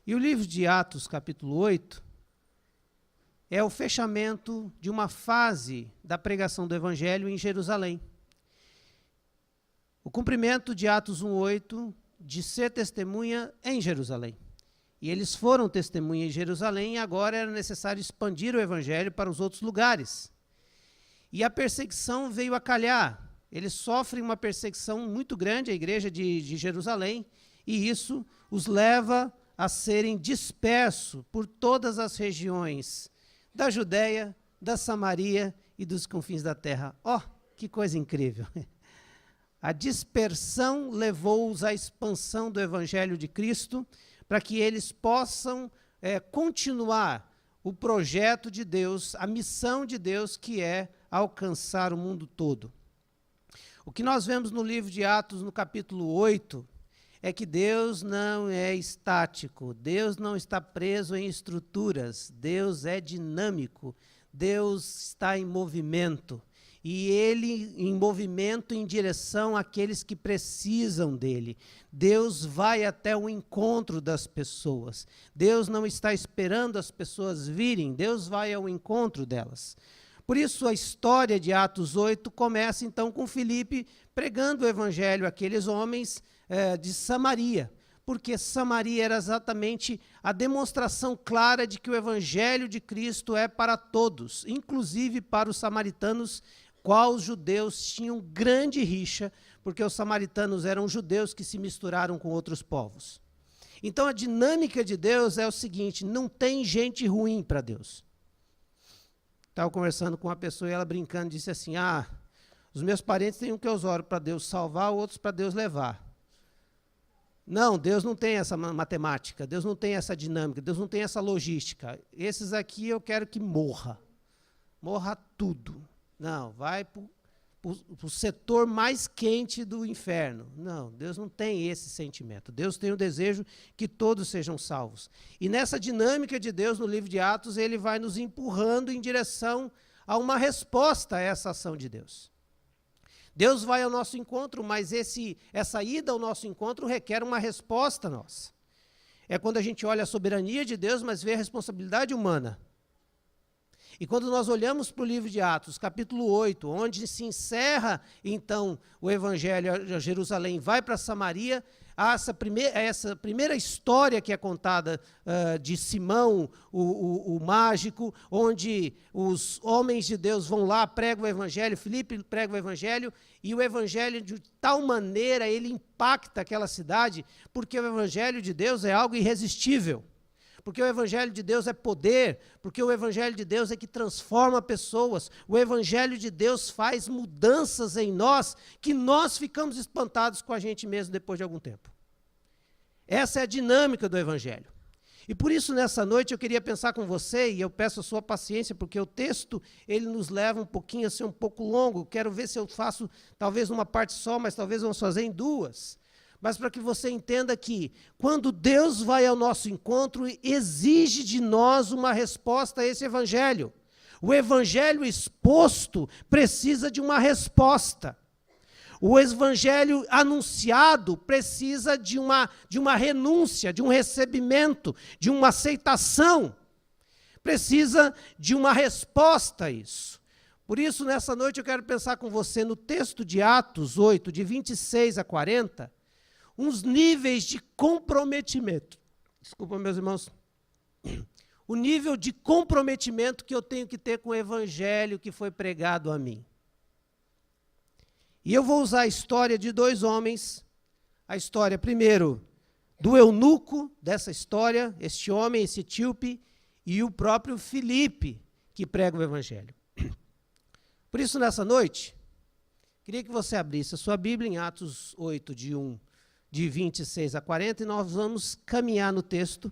E o livro de Atos, capítulo 8, é o fechamento de uma fase da pregação do Evangelho em Jerusalém. O cumprimento de Atos 1:8 de ser testemunha em Jerusalém. E eles foram testemunha em Jerusalém e agora era necessário expandir o Evangelho para os outros lugares. E a perseguição veio a calhar. Eles sofrem uma perseguição muito grande, a igreja de Jerusalém, e isso os leva a serem dispersos por todas as regiões da Judéia, da Samaria e dos confins da terra. Ó, que coisa incrível! A dispersão levou-os à expansão do Evangelho de Cristo, para que eles possam continuar o projeto de Deus, a missão de Deus, que é alcançar o mundo todo. O que nós vemos no livro de Atos, no capítulo 8, é que Deus não é estático, Deus não está preso em estruturas, Deus é dinâmico, Deus está em movimento. E Ele em movimento em direção àqueles que precisam dEle. Deus vai até o encontro das pessoas. Deus não está esperando as pessoas virem, Deus vai ao encontro delas. Por isso a história de Atos 8 começa então com Filipe pregando o Evangelho àqueles homens de Samaria. Porque Samaria era exatamente a demonstração clara de que o Evangelho de Cristo é para todos, inclusive para os samaritanos, qual os judeus tinham grande rixa, porque os samaritanos eram judeus que se misturaram com outros povos. Então a dinâmica de Deus é o seguinte, não tem gente ruim para Deus. Estava conversando com uma pessoa e ela brincando disse assim, os meus parentes têm um que eu oro para Deus salvar, outros para Deus levar. Não, Deus não tem essa matemática, Deus não tem essa dinâmica, Deus não tem essa logística. Esses aqui eu quero que morra tudo. Não, vai para o setor mais quente do inferno. Não, Deus não tem esse sentimento. Deus tem o desejo que todos sejam salvos. E nessa dinâmica de Deus, no livro de Atos, ele vai nos empurrando em direção a uma resposta a essa ação de Deus. Deus vai ao nosso encontro, mas essa ida ao nosso encontro requer uma resposta nossa. É quando a gente olha a soberania de Deus, mas vê a responsabilidade humana. E quando nós olhamos para o livro de Atos, capítulo 8, onde se encerra, então, o Evangelho a Jerusalém, vai para Samaria, há essa primeira história que é contada de Simão, o mágico, onde os homens de Deus vão lá, pregam o Evangelho, Filipe prega o Evangelho, e o Evangelho de tal maneira, ele impacta aquela cidade, porque o Evangelho de Deus é algo irresistível. Porque o Evangelho de Deus é poder, porque o Evangelho de Deus é que transforma pessoas, o Evangelho de Deus faz mudanças em nós, que nós ficamos espantados com a gente mesmo depois de algum tempo. Essa é a dinâmica do Evangelho. E por isso, nessa noite, eu queria pensar com você, e eu peço a sua paciência, porque o texto, ele nos leva um pouquinho a ser um pouco longo, quero ver se eu faço, talvez numa parte só, mas talvez vamos fazer em duas. Mas para que você entenda que, quando Deus vai ao nosso encontro, exige de nós uma resposta a esse Evangelho. O Evangelho exposto precisa de uma resposta. O Evangelho anunciado precisa de uma renúncia, de um recebimento, de uma aceitação. Precisa de uma resposta a isso. Por isso, nessa noite, eu quero pensar com você no texto de Atos 8, de 26 a 40, uns níveis de comprometimento. Desculpa, meus irmãos. O nível de comprometimento que eu tenho que ter com o Evangelho que foi pregado a mim. E eu vou usar a história de dois homens. A história, primeiro, do eunuco dessa história, este homem, esse etíope, e o próprio Filipe, que prega o Evangelho. Por isso, nessa noite, queria que você abrisse a sua Bíblia em Atos 8, de 26 a 40, e nós vamos caminhar no texto.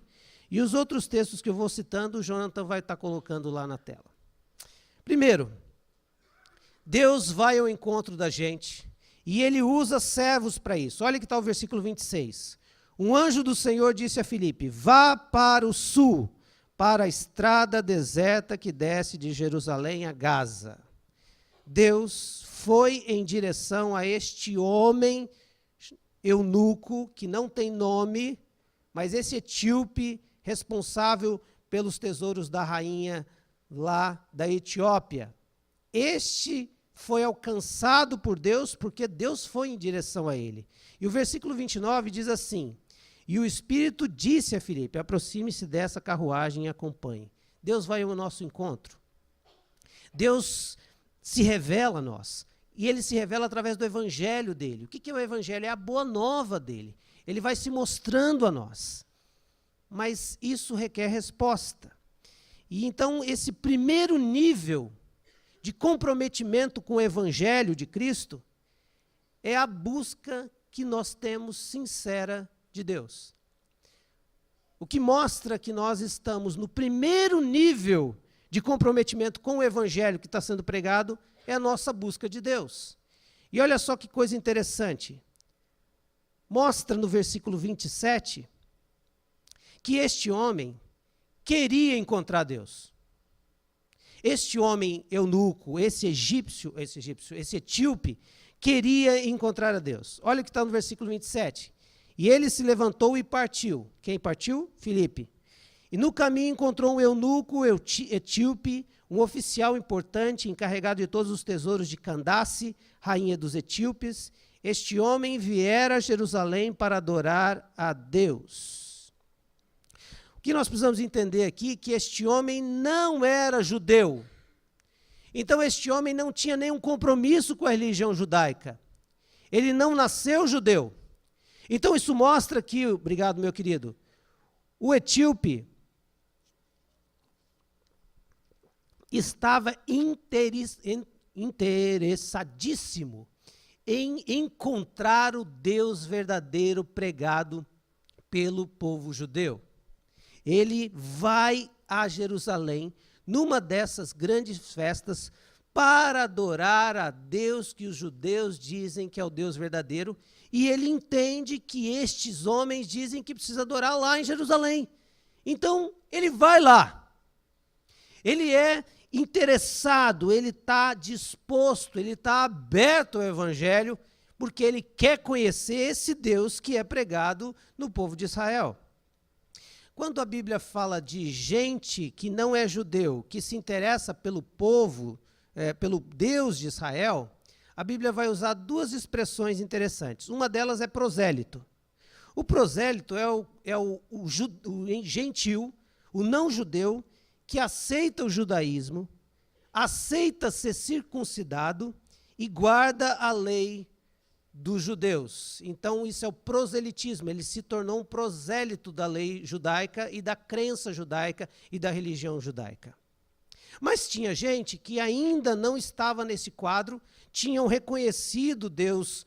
E os outros textos que eu vou citando, o Jonathan vai estar colocando lá na tela. Primeiro, Deus vai ao encontro da gente, e Ele usa servos para isso. Olha que está o versículo 26. Um anjo do Senhor disse a Filipe, vá para o sul, para a estrada deserta que desce de Jerusalém a Gaza. Deus foi em direção a este homem eunuco, que não tem nome, mas esse etíope responsável pelos tesouros da rainha lá da Etiópia. Este foi alcançado por Deus porque Deus foi em direção a ele. E o versículo 29 diz assim: e o Espírito disse a Filipe: aproxime-se dessa carruagem e acompanhe. Deus vai ao nosso encontro. Deus se revela a nós. E ele se revela através do evangelho dele. O que é o evangelho? É a boa nova dele. Ele vai se mostrando a nós. Mas isso requer resposta. E então esse primeiro nível de comprometimento com o evangelho de Cristo é a busca que nós temos sincera de Deus. O que mostra que nós estamos no primeiro nível de comprometimento com o evangelho que está sendo pregado é a nossa busca de Deus. E olha só que coisa interessante. Mostra no versículo 27 que este homem queria encontrar Deus. Este homem eunuco, esse etíope, queria encontrar a Deus. Olha o que está no versículo 27. E ele se levantou e partiu. Quem partiu? Filipe. E no caminho encontrou um eunuco etíope, um oficial importante, encarregado de todos os tesouros de Candace, rainha dos etíopes. Este homem viera a Jerusalém para adorar a Deus. O que nós precisamos entender aqui é que este homem não era judeu. Então este homem não tinha nenhum compromisso com a religião judaica. Ele não nasceu judeu. Então isso mostra que, obrigado meu querido, o etíope estava interessadíssimo em encontrar o Deus verdadeiro pregado pelo povo judeu. Ele vai a Jerusalém numa dessas grandes festas para adorar a Deus que os judeus dizem que é o Deus verdadeiro, e ele entende que estes homens dizem que precisa adorar lá em Jerusalém. Então, ele vai lá. Ele é interessado, ele está disposto, ele está aberto ao evangelho, porque ele quer conhecer esse Deus que é pregado no povo de Israel. Quando a Bíblia fala de gente que não é judeu, que se interessa pelo povo, pelo Deus de Israel, a Bíblia vai usar duas expressões interessantes. Uma delas é prosélito. O prosélito é o gentil, o não judeu, que aceita o judaísmo, aceita ser circuncidado e guarda a lei dos judeus. Então, isso é o proselitismo. Ele se tornou um prosélito da lei judaica e da crença judaica e da religião judaica. Mas tinha gente que ainda não estava nesse quadro, tinham reconhecido o Deus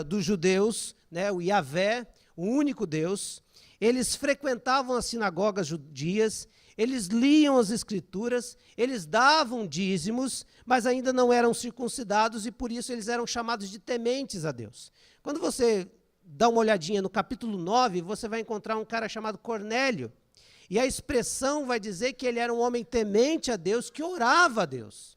dos judeus, né, o Yahvé, o único Deus. Eles frequentavam as sinagogas judias, eles liam as escrituras, eles davam dízimos, mas ainda não eram circuncidados e por isso eles eram chamados de tementes a Deus. Quando você dá uma olhadinha no capítulo 9, você vai encontrar um cara chamado Cornélio. E a expressão vai dizer que ele era um homem temente a Deus, que orava a Deus.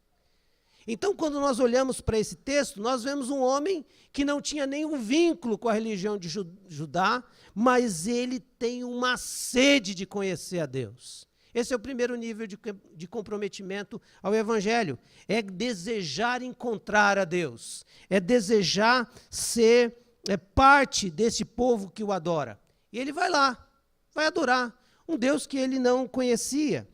Então, quando nós olhamos para esse texto, nós vemos um homem que não tinha nenhum vínculo com a religião de Judá, mas ele tem uma sede de conhecer a Deus. Esse é o primeiro nível de comprometimento ao evangelho. É desejar encontrar a Deus. É desejar ser parte desse povo que o adora. E ele vai lá, vai adorar um Deus que ele não conhecia.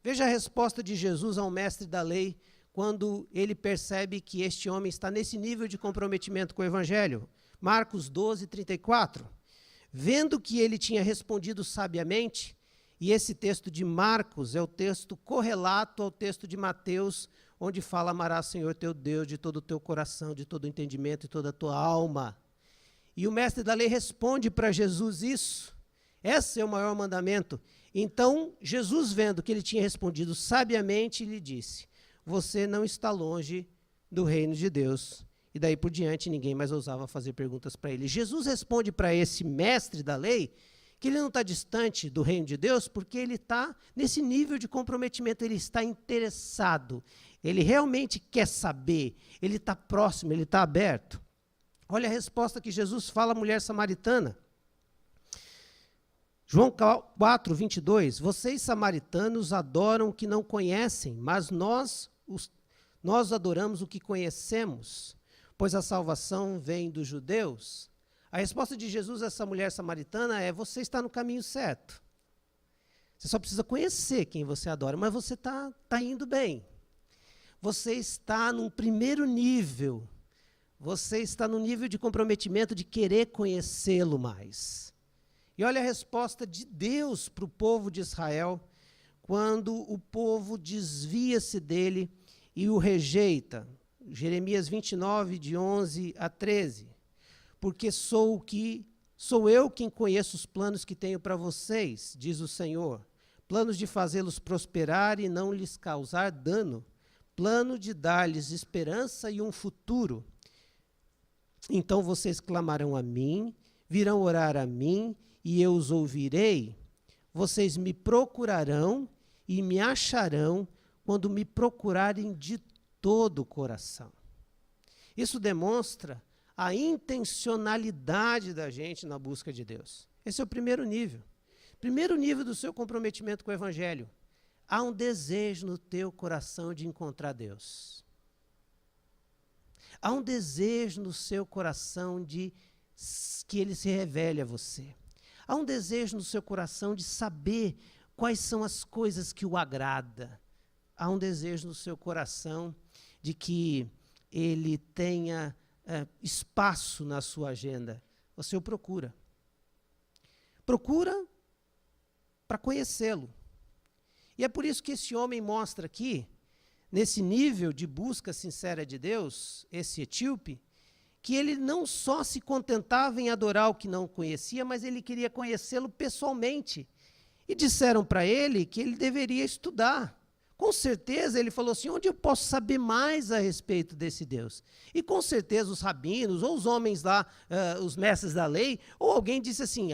Veja a resposta de Jesus ao mestre da lei, quando ele percebe que este homem está nesse nível de comprometimento com o evangelho. Marcos 12, 34. Vendo que ele tinha respondido sabiamente, e esse texto de Marcos é o texto correlato ao texto de Mateus, onde fala: amarás o Senhor teu Deus de todo o teu coração, de todo o entendimento e toda a tua alma. E o mestre da lei responde para Jesus isso. Esse é o maior mandamento. Então, Jesus, vendo que ele tinha respondido sabiamente, lhe disse: você não está longe do reino de Deus. E daí por diante, ninguém mais ousava fazer perguntas para ele. Jesus responde para esse mestre da lei que ele não está distante do reino de Deus, porque ele está nesse nível de comprometimento, ele está interessado, ele realmente quer saber, ele está próximo, ele está aberto. Olha a resposta que Jesus fala à mulher samaritana. João 4, 22, vocês samaritanos adoram o que não conhecem, mas nós adoramos o que conhecemos, pois a salvação vem dos judeus. A resposta de Jesus a essa mulher samaritana é: você está no caminho certo. Você só precisa conhecer quem você adora, mas você está indo bem. Você está num primeiro nível. Você está no nível de comprometimento de querer conhecê-lo mais. E olha a resposta de Deus para o povo de Israel, quando o povo desvia-se dele e o rejeita. Jeremias 29, de 11 a 13. Porque sou eu quem conheço os planos que tenho para vocês, diz o Senhor. Planos de fazê-los prosperar e não lhes causar dano. Plano de dar-lhes esperança e um futuro. Então vocês clamarão a mim, virão orar a mim, e eu os ouvirei. Vocês me procurarão e me acharão quando me procurarem de todo o coração. Isso demonstra a intencionalidade da gente na busca de Deus. Esse é o primeiro nível. Primeiro nível do seu comprometimento com o Evangelho. Há um desejo no teu coração de encontrar Deus. Há um desejo no seu coração de que Ele se revele a você. Há um desejo no seu coração de saber quais são as coisas que o agrada. Há um desejo no seu coração de que Ele tenha espaço na sua agenda. Você o procura. Procura para conhecê-lo. E é por isso que esse homem mostra aqui, nesse nível de busca sincera de Deus, esse etíope, que ele não só se contentava em adorar o que não conhecia, mas ele queria conhecê-lo pessoalmente. E disseram para ele que ele deveria estudar. Com certeza ele falou assim: onde eu posso saber mais a respeito desse Deus? E com certeza os rabinos, ou os homens lá, os mestres da lei, ou alguém disse assim: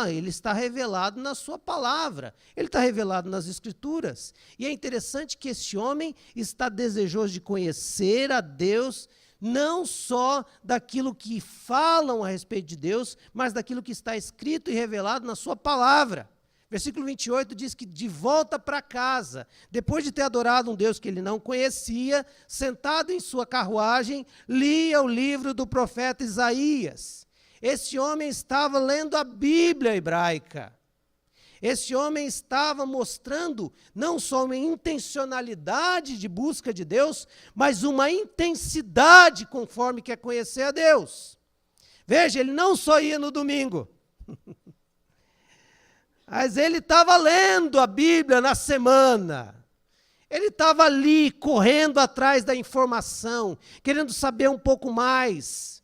ele está revelado na sua palavra, ele está revelado nas escrituras. E é interessante que esse homem está desejoso de conhecer a Deus, não só daquilo que falam a respeito de Deus, mas daquilo que está escrito e revelado na sua palavra. Versículo 28 diz que de volta para casa, depois de ter adorado um Deus que ele não conhecia, sentado em sua carruagem, lia o livro do profeta Isaías. Esse homem estava lendo a Bíblia hebraica. Esse homem estava mostrando não só uma intencionalidade de busca de Deus, mas uma intensidade conforme quer conhecer a Deus. Veja, ele não só ia no domingo, mas ele estava lendo a Bíblia na semana. Ele estava ali, correndo atrás da informação, querendo saber um pouco mais.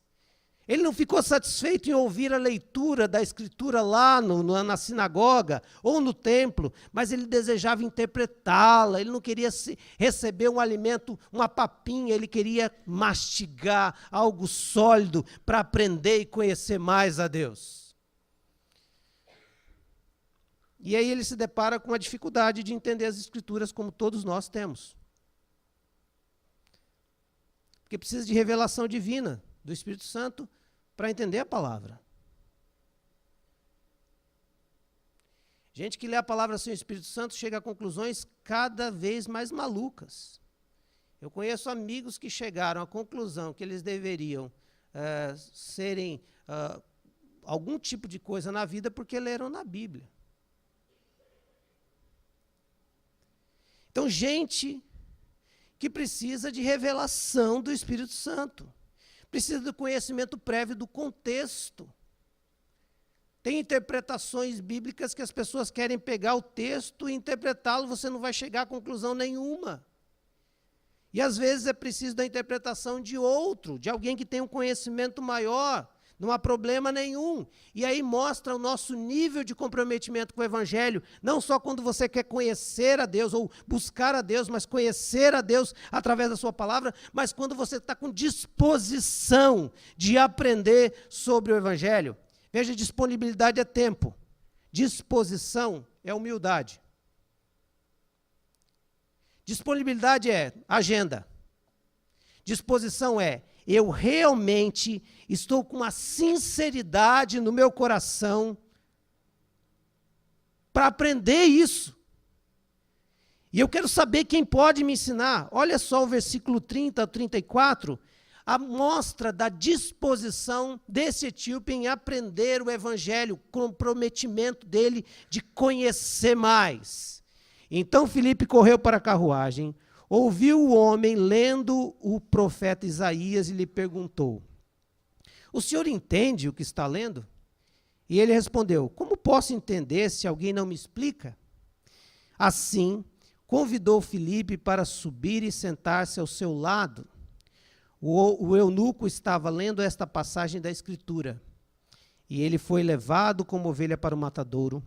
Ele não ficou satisfeito em ouvir a leitura da Escritura lá na sinagoga ou no templo, mas ele desejava interpretá-la. Ele não queria receber um alimento, uma papinha, ele queria mastigar algo sólido para aprender e conhecer mais a Deus. E aí ele se depara com a dificuldade de entender as Escrituras como todos nós temos. Porque precisa de revelação divina do Espírito Santo para entender a palavra. Gente que lê a palavra sem o Espírito Santo chega a conclusões cada vez mais malucas. Eu conheço amigos que chegaram à conclusão que eles deveriam serem algum tipo de coisa na vida porque leram na Bíblia. Então, gente que precisa de revelação do Espírito Santo, precisa do conhecimento prévio do contexto. Tem interpretações bíblicas que as pessoas querem pegar o texto e interpretá-lo, você não vai chegar a conclusão nenhuma. E às vezes é preciso da interpretação de outro, de alguém que tem um conhecimento maior. Não há problema nenhum. E aí mostra o nosso nível de comprometimento com o Evangelho, não só quando você quer conhecer a Deus ou buscar a Deus, mas conhecer a Deus através da sua palavra, mas quando você está com disposição de aprender sobre o Evangelho. Veja, disponibilidade é tempo, disposição é humildade. Disponibilidade é agenda. Disposição é: eu realmente estou com uma sinceridade no meu coração para aprender isso. E eu quero saber quem pode me ensinar. Olha só o versículo 30 a 34, a mostra da disposição desse etíope em aprender o evangelho, o comprometimento dele de conhecer mais. Então Filipe correu para a carruagem, ouviu o homem lendo o profeta Isaías e lhe perguntou: o senhor entende o que está lendo? E ele respondeu: como posso entender se alguém não me explica? Assim, convidou Filipe para subir e sentar-se ao seu lado. O eunuco estava lendo esta passagem da Escritura. E ele foi levado como ovelha para o matadouro,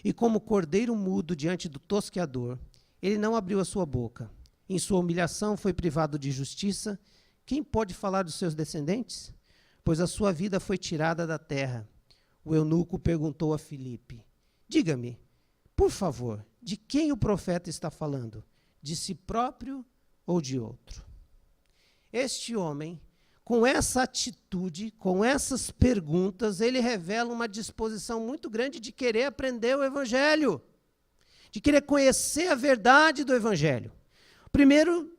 e como cordeiro mudo diante do tosqueador, ele não abriu a sua boca. Em sua humilhação foi privado de justiça. Quem pode falar dos seus descendentes? Pois a sua vida foi tirada da terra. O eunuco perguntou a Filipe: diga-me, por favor, de quem o profeta está falando? De si próprio ou de outro? Este homem, com essa atitude, com essas perguntas, ele revela uma disposição muito grande de querer aprender o evangelho, de querer conhecer a verdade do evangelho. Primeiro,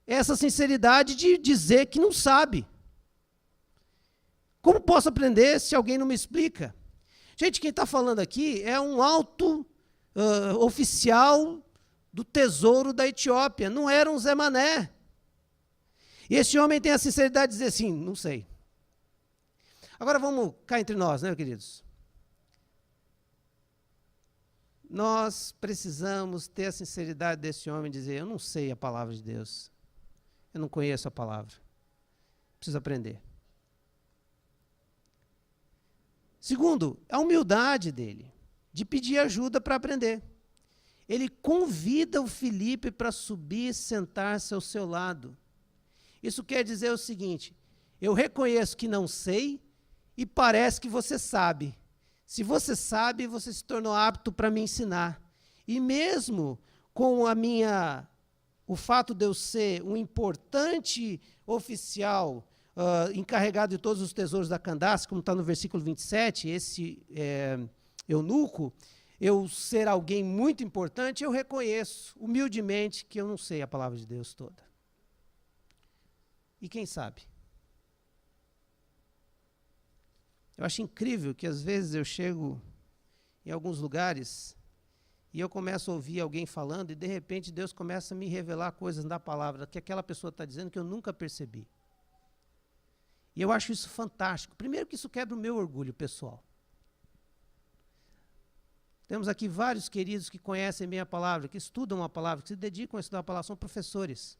essa sinceridade de dizer que não sabe. Como posso aprender se alguém não me explica? Gente, quem está falando aqui é um alto oficial do tesouro da Etiópia, não era um Zé Mané. E esse homem tem a sinceridade de dizer assim: não sei. Agora vamos cá entre nós, né, queridos? Nós precisamos ter a sinceridade desse homem e dizer: eu não sei a palavra de Deus, eu não conheço a palavra, preciso aprender. Segundo, a humildade dele, de pedir ajuda para aprender. Ele convida o Filipe para subir e sentar-se ao seu lado. Isso quer dizer o seguinte: eu reconheço que não sei e parece que você sabe. Se você sabe, você se tornou apto para me ensinar. E mesmo com o fato de eu ser um importante oficial encarregado de todos os tesouros da Candace, como está no versículo 27, esse eunuco, eu ser alguém muito importante, eu reconheço humildemente que eu não sei a palavra de Deus toda. E quem sabe? Eu acho incrível que às vezes eu chego em alguns lugares e eu começo a ouvir alguém falando e de repente Deus começa a me revelar coisas da palavra que aquela pessoa está dizendo que eu nunca percebi. E eu acho isso fantástico. Primeiro que isso quebra o meu orgulho pessoal. Temos aqui vários queridos que conhecem bem a palavra, que estudam a palavra, que se dedicam a estudar a palavra, são professores.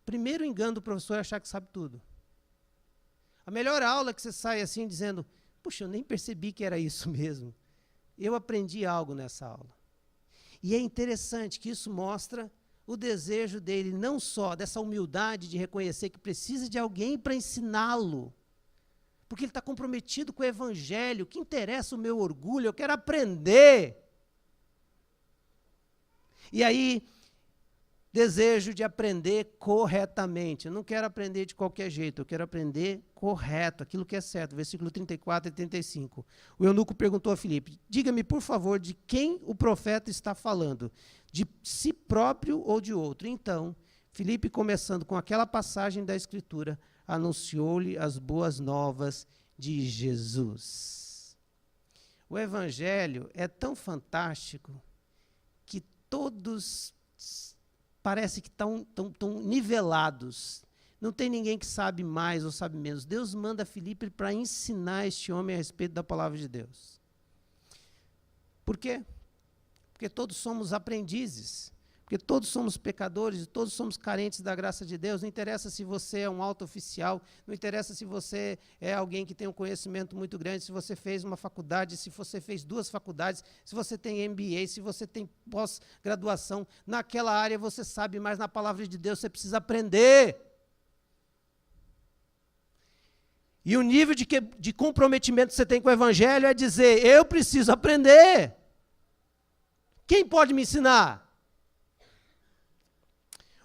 Primeiro engano do professor é achar que sabe tudo. A melhor aula é que você sai assim dizendo: puxa, eu nem percebi que era isso mesmo. Eu aprendi algo nessa aula. E é interessante que isso mostra o desejo dele, não só dessa humildade de reconhecer que precisa de alguém para ensiná-lo, porque ele está comprometido com o evangelho. O que interessa o meu orgulho? Eu quero aprender. E aí, desejo de aprender corretamente. Eu não quero aprender de qualquer jeito, eu quero aprender correto, aquilo que é certo. Versículo 34 e 35. O eunuco perguntou a Filipe: diga-me, por favor, de quem o profeta está falando? De si próprio ou de outro? Então, Filipe, começando com aquela passagem da Escritura, anunciou-lhe as boas novas de Jesus. O evangelho é tão fantástico que todos parece que estão nivelados. Não tem ninguém que sabe mais ou sabe menos. Deus manda Filipe para ensinar este homem a respeito da palavra de Deus. Por quê? Porque todos somos aprendizes. Porque todos somos pecadores, todos somos carentes da graça de Deus. Não interessa se você é um alto oficial, não interessa se você é alguém que tem um conhecimento muito grande, se você fez uma faculdade, se você fez 2 faculdades, se você tem MBA, se você tem pós-graduação. Naquela área você sabe, mas na palavra de Deus você precisa aprender. E o nível de comprometimento que você tem com o evangelho é dizer: eu preciso aprender. Quem pode me ensinar?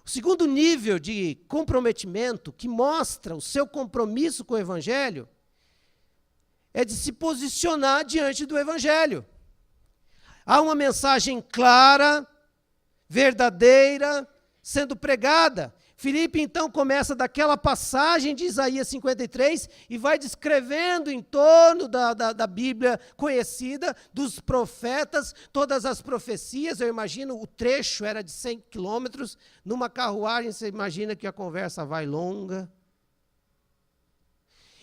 O segundo nível de comprometimento, que mostra o seu compromisso com o evangelho, é de se posicionar diante do evangelho. Há uma mensagem clara, verdadeira, sendo pregada. Filipe, então, começa daquela passagem de Isaías 53 e vai descrevendo em torno da Bíblia conhecida, dos profetas, todas as profecias. Eu imagino, o trecho era de 100 quilômetros. Numa carruagem, você imagina que a conversa vai longa.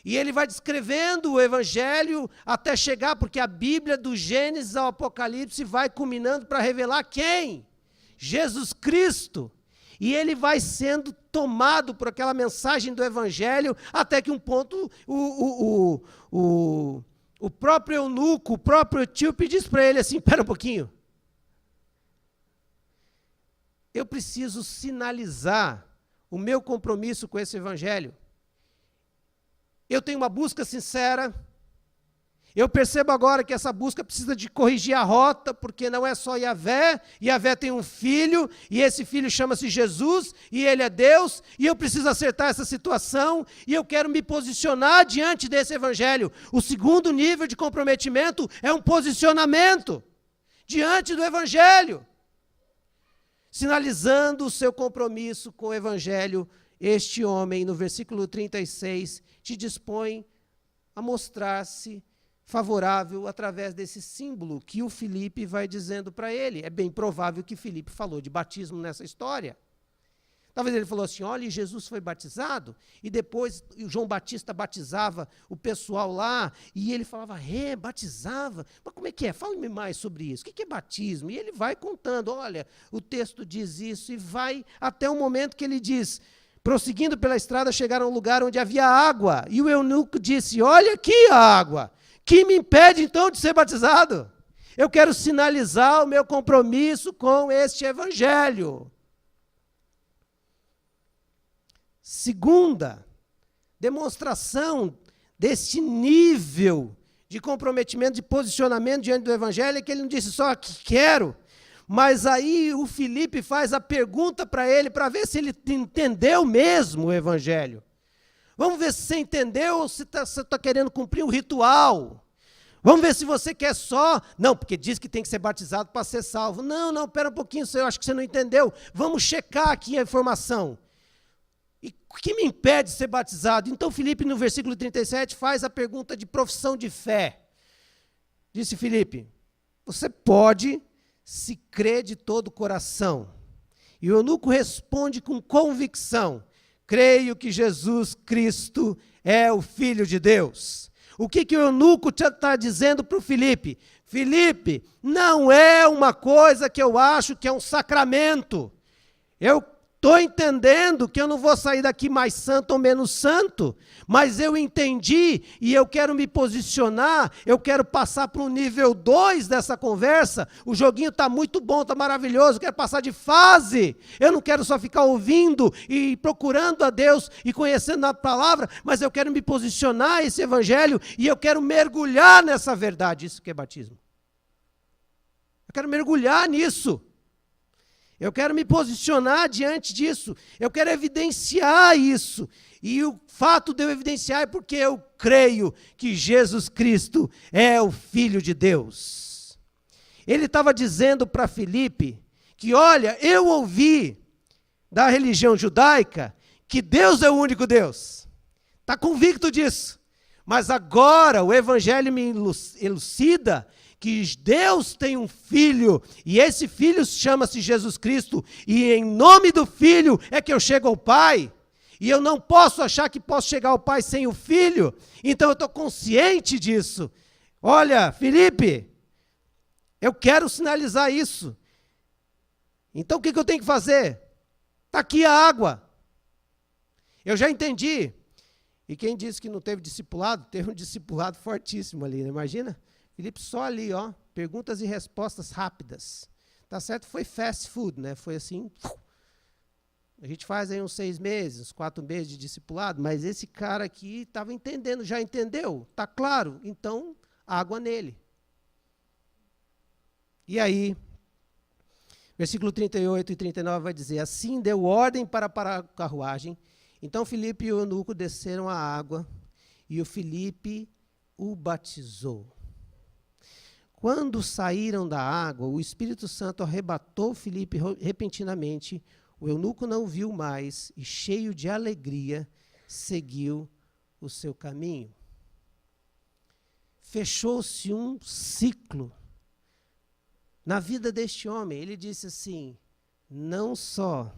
E ele vai descrevendo o Evangelho até chegar, porque a Bíblia, do Gênesis ao Apocalipse, vai culminando para revelar quem? Jesus Cristo. E ele vai sendo tomado por aquela mensagem do Evangelho, até que um ponto o próprio eunuco, o próprio etíope diz para ele assim, espera um pouquinho. Eu preciso sinalizar o meu compromisso com esse Evangelho. Eu tenho uma busca sincera. Eu percebo agora que essa busca precisa de corrigir a rota, porque não é só Yahvé. Yahvé tem um filho, e esse filho chama-se Jesus, e ele é Deus, e eu preciso acertar essa situação, e eu quero me posicionar diante desse Evangelho. O segundo nível de comprometimento é um posicionamento diante do Evangelho, sinalizando o seu compromisso com o Evangelho. Este homem, no versículo 36, te dispõe a mostrar-se favorável através desse símbolo que o Filipe vai dizendo para ele. É bem provável que Filipe falou de batismo nessa história. Talvez ele falou assim, olha, Jesus foi batizado, e depois o João Batista batizava o pessoal lá, e ele falava, batizava? Mas como é que é? Fale-me mais sobre isso. O que é batismo? E ele vai contando, olha, o texto diz isso, e vai até o momento que ele diz, prosseguindo pela estrada, chegaram a um lugar onde havia água, e o eunuco disse, olha aqui a água. Que me impede, então, de ser batizado? Eu quero sinalizar o meu compromisso com este Evangelho. Segunda demonstração desse nível de comprometimento, de posicionamento diante do Evangelho, é que ele não disse só que quero, mas aí o Filipe faz a pergunta para ele, para ver se ele entendeu mesmo o Evangelho. Vamos ver se você entendeu ou se você está querendo cumprir um ritual. Vamos ver se você quer só... Não, porque diz que tem que ser batizado para ser salvo. Não, espera um pouquinho, eu acho que você não entendeu. Vamos checar aqui a informação. E o que me impede de ser batizado? Então, Filipe, no versículo 37, faz a pergunta de profissão de fé. Disse Filipe, você pode, se crê de todo o coração. E o eunuco responde com convicção, creio que Jesus Cristo é o Filho de Deus. O que o eunuco está dizendo para o Filipe? Filipe, não é uma coisa que eu acho que é um sacramento. Eu estou entendendo que eu não vou sair daqui mais santo ou menos santo, mas eu entendi e eu quero me posicionar, eu quero passar para o nível 2 dessa conversa. O joguinho está muito bom, está maravilhoso, eu quero passar de fase. Eu não quero só ficar ouvindo e procurando a Deus e conhecendo a palavra, mas eu quero me posicionar esse Evangelho e eu quero mergulhar nessa verdade. Isso que é batismo. Eu quero mergulhar nisso. Eu quero me posicionar diante disso, eu quero evidenciar isso, e o fato de eu evidenciar é porque eu creio que Jesus Cristo é o Filho de Deus. Ele estava dizendo para Filipe que, olha, eu ouvi da religião judaica que Deus é o único Deus, está convicto disso, mas agora o Evangelho me elucida que Deus tem um Filho, e esse Filho chama-se Jesus Cristo, e em nome do Filho é que eu chego ao Pai, e eu não posso achar que posso chegar ao Pai sem o Filho, então eu estou consciente disso. Olha, Filipe, eu quero sinalizar isso. Então o que eu tenho que fazer? Está aqui a água. Eu já entendi. E quem disse que não teve discipulado, teve um discipulado fortíssimo ali, né? Imagina? Filipe só ali, perguntas e respostas rápidas. Tá certo? Foi fast food, né? Foi assim. A gente faz aí uns 6 meses, 4 meses de discipulado, mas esse cara aqui estava entendendo, já entendeu? Tá claro? Então, água nele. E versículo 38 e 39 vai dizer, assim deu ordem para parar a carruagem. Então Filipe e o eunuco desceram à água, e o Filipe o batizou. Quando saíram da água, o Espírito Santo arrebatou Filipe repentinamente. O eunuco não viu mais e, cheio de alegria, seguiu o seu caminho. Fechou-se um ciclo na vida deste homem. Ele disse assim: não só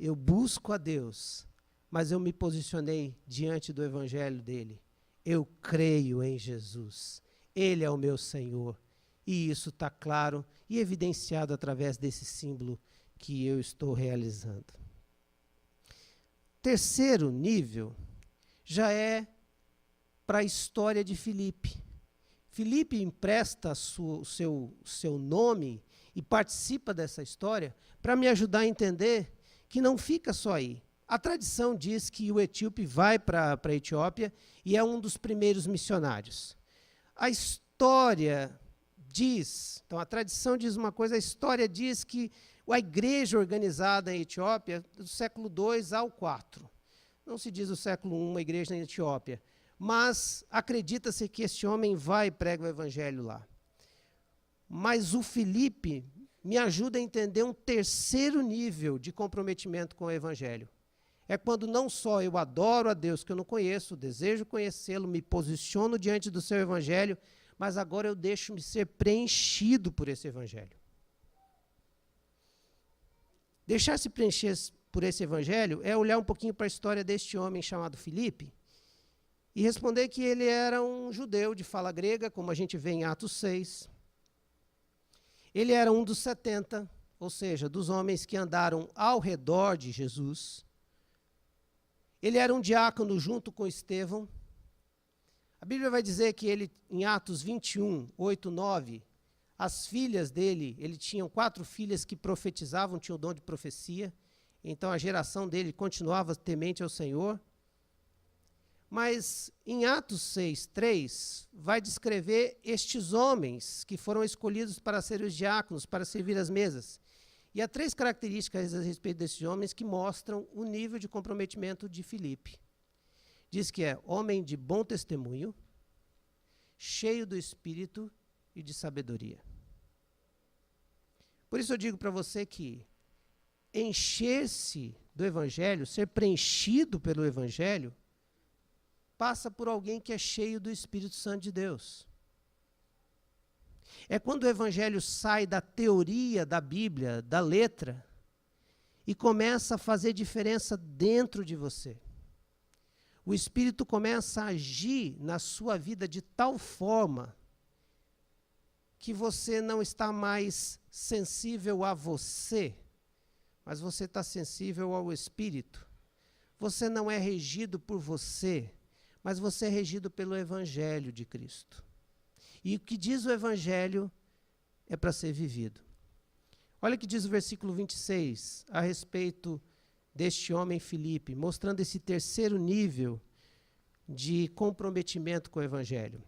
eu busco a Deus, mas eu me posicionei diante do evangelho dele. Eu creio em Jesus. Ele é o meu Senhor. E isso está claro e evidenciado através desse símbolo que eu estou realizando. Terceiro nível já é para a história de Filipe. Filipe empresta o seu nome e participa dessa história para me ajudar a entender que não fica só aí. A tradição diz que o etíope vai para a Etiópia e é um dos primeiros missionários. A história diz, então a tradição diz uma coisa, a história diz que a igreja organizada em Etiópia, do século II ao IV, não se diz do século I, uma igreja na Etiópia, mas acredita-se que esse homem vai e prega o evangelho lá. Mas o Filipe me ajuda a entender um terceiro nível de comprometimento com o evangelho. É quando não só eu adoro a Deus que eu não conheço, desejo conhecê-lo, me posiciono diante do seu evangelho, mas agora eu deixo-me ser preenchido por esse evangelho. Deixar-se preencher por esse evangelho é olhar um pouquinho para a história deste homem chamado Filipe e responder que ele era um judeu de fala grega, como a gente vê em Atos 6. Ele era um dos 70, ou seja, dos homens que andaram ao redor de Jesus. Ele era um diácono junto com Estevão. A Bíblia vai dizer que ele, em Atos 21, 8, 9, as filhas dele, ele tinha 4 filhas que profetizavam, tinham o dom de profecia. Então a geração dele continuava temente ao Senhor. Mas em Atos 6, 3, vai descrever estes homens que foram escolhidos para serem os diáconos, para servir as mesas. E há 3 características a respeito desses homens que mostram o nível de comprometimento de Filipe. Diz que é homem de bom testemunho, cheio do Espírito e de sabedoria. Por isso eu digo para você que encher-se do Evangelho, ser preenchido pelo Evangelho, passa por alguém que é cheio do Espírito Santo de Deus. É quando o Evangelho sai da teoria da Bíblia, da letra, e começa a fazer diferença dentro de você. O Espírito começa a agir na sua vida de tal forma que você não está mais sensível a você, mas você está sensível ao Espírito. Você não é regido por você, mas você é regido pelo Evangelho de Cristo. E o que diz o Evangelho é para ser vivido. Olha o que diz o versículo 26 a respeito deste homem Filipe, mostrando esse terceiro nível de comprometimento com o Evangelho.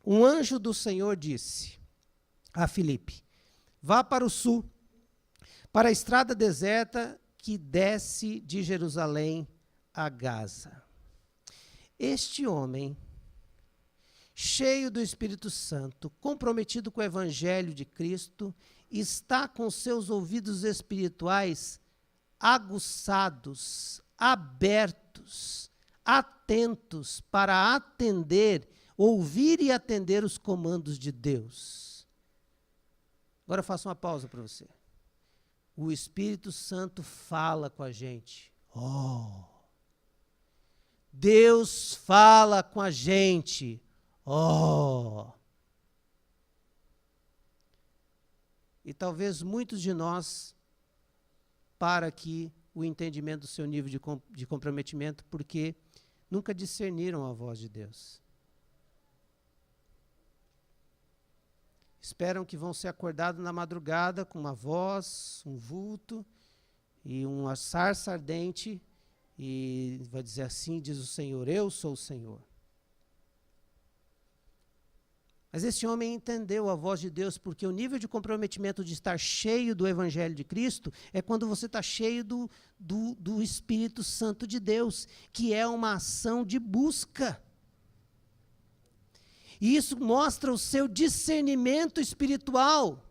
Um anjo do Senhor disse a Filipe: vá para o sul, para a estrada deserta que desce de Jerusalém a Gaza. Este homem, cheio do Espírito Santo, comprometido com o Evangelho de Cristo, está com seus ouvidos espirituais aguçados, abertos, atentos para atender, ouvir e atender os comandos de Deus. Agora eu faço uma pausa para você. O Espírito Santo fala com a gente. Oh! Deus fala com a gente. Oh! E talvez muitos de nós para aqui o entendimento do seu nível de comprometimento, porque nunca discerniram a voz de Deus. Esperam que vão ser acordados na madrugada com uma voz, um vulto e uma sarça ardente, e vai dizer assim, diz o Senhor, eu sou o Senhor. Mas esse homem entendeu a voz de Deus, porque o nível de comprometimento de estar cheio do Evangelho de Cristo é quando você está cheio do Espírito Santo de Deus, que é uma ação de busca. E isso mostra o seu discernimento espiritual.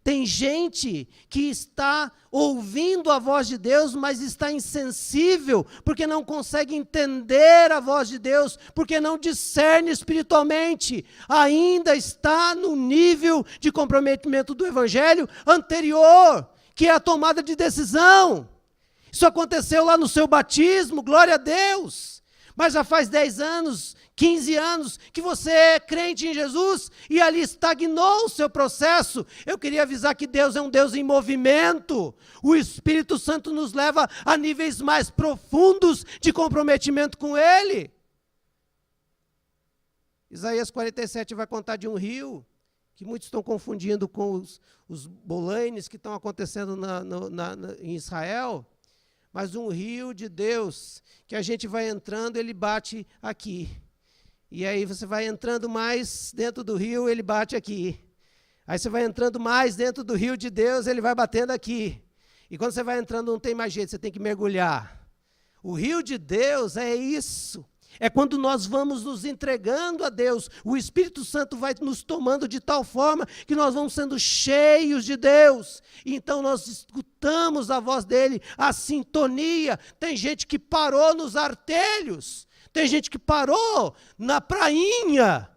Tem gente que está ouvindo a voz de Deus, mas está insensível, porque não consegue entender a voz de Deus, porque não discerne espiritualmente. Ainda está no nível de comprometimento do Evangelho anterior, que é a tomada de decisão. Isso aconteceu lá no seu batismo, glória a Deus. Mas já faz 10 anos, 15 anos que você é crente em Jesus e ali estagnou o seu processo. Eu queria avisar que Deus é um Deus em movimento. O Espírito Santo nos leva a níveis mais profundos de comprometimento com Ele. Isaías 47 vai contar de um rio, que muitos estão confundindo com os bolaines que estão acontecendo em Israel. Mas um rio de Deus, que a gente vai entrando, ele bate aqui. E aí você vai entrando mais dentro do rio, ele bate aqui. Aí você vai entrando mais dentro do rio de Deus, ele vai batendo aqui. E quando você vai entrando, não tem mais jeito, você tem que mergulhar. O rio de Deus é isso. É quando nós vamos nos entregando a Deus, o Espírito Santo vai nos tomando de tal forma que nós vamos sendo cheios de Deus. Então nós escutamos a voz dele, a sintonia. Tem gente que parou nos artelhos, tem gente que parou na prainha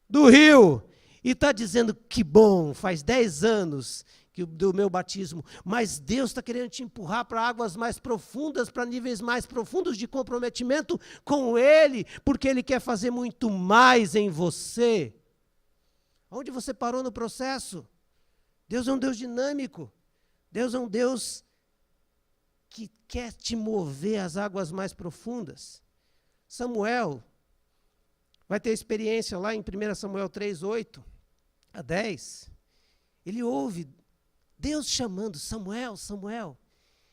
do rio e está dizendo que bom, faz 10 anos do meu batismo, mas Deus está querendo te empurrar para águas mais profundas, para níveis mais profundos de comprometimento com Ele, porque Ele quer fazer muito mais em você. Onde você parou no processo? Deus é um Deus dinâmico, Deus é um Deus que quer te mover às águas mais profundas. Samuel vai ter experiência lá em 1 Samuel 3, 8 a 10, ele ouve Deus chamando, Samuel, Samuel.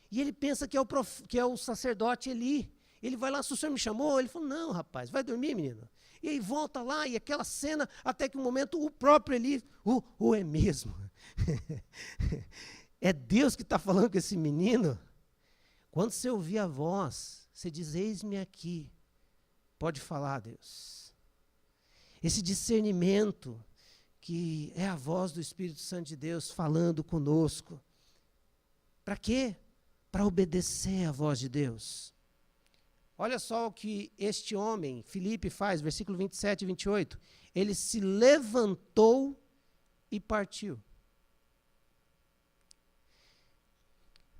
E ele pensa que é o sacerdote Eli. Ele vai lá, se o senhor me chamou? Ele falou, não, rapaz, vai dormir, menino. E aí volta lá, e aquela cena, até que um momento o próprio Eli, é mesmo. É Deus que está falando com esse menino. Quando você ouvir a voz, você diz, eis-me aqui. Pode falar, Deus. Esse discernimento, que é a voz do Espírito Santo de Deus falando conosco. Para quê? Para obedecer à voz de Deus. Olha só o que este homem, Filipe, faz, versículo 27 e 28. Ele se levantou e partiu.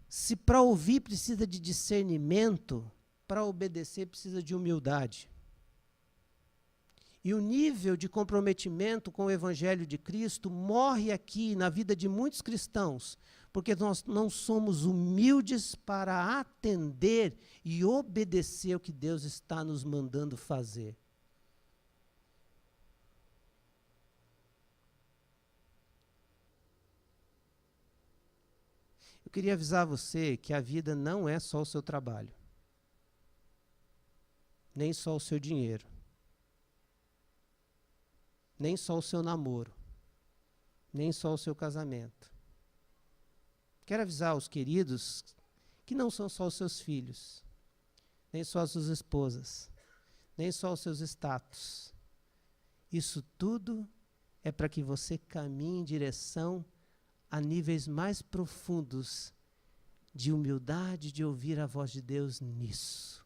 Se para ouvir precisa de discernimento, para obedecer precisa de humildade. E o nível de comprometimento com o Evangelho de Cristo morre aqui na vida de muitos cristãos, porque nós não somos humildes para atender e obedecer o que Deus está nos mandando fazer. Eu queria avisar você que a vida não é só o seu trabalho, nem só o seu dinheiro, nem só o seu namoro, nem só o seu casamento. Quero avisar os queridos que não são só os seus filhos, nem só as suas esposas, nem só os seus status. Isso tudo é para que você caminhe em direção a níveis mais profundos de humildade, de ouvir a voz de Deus nisso.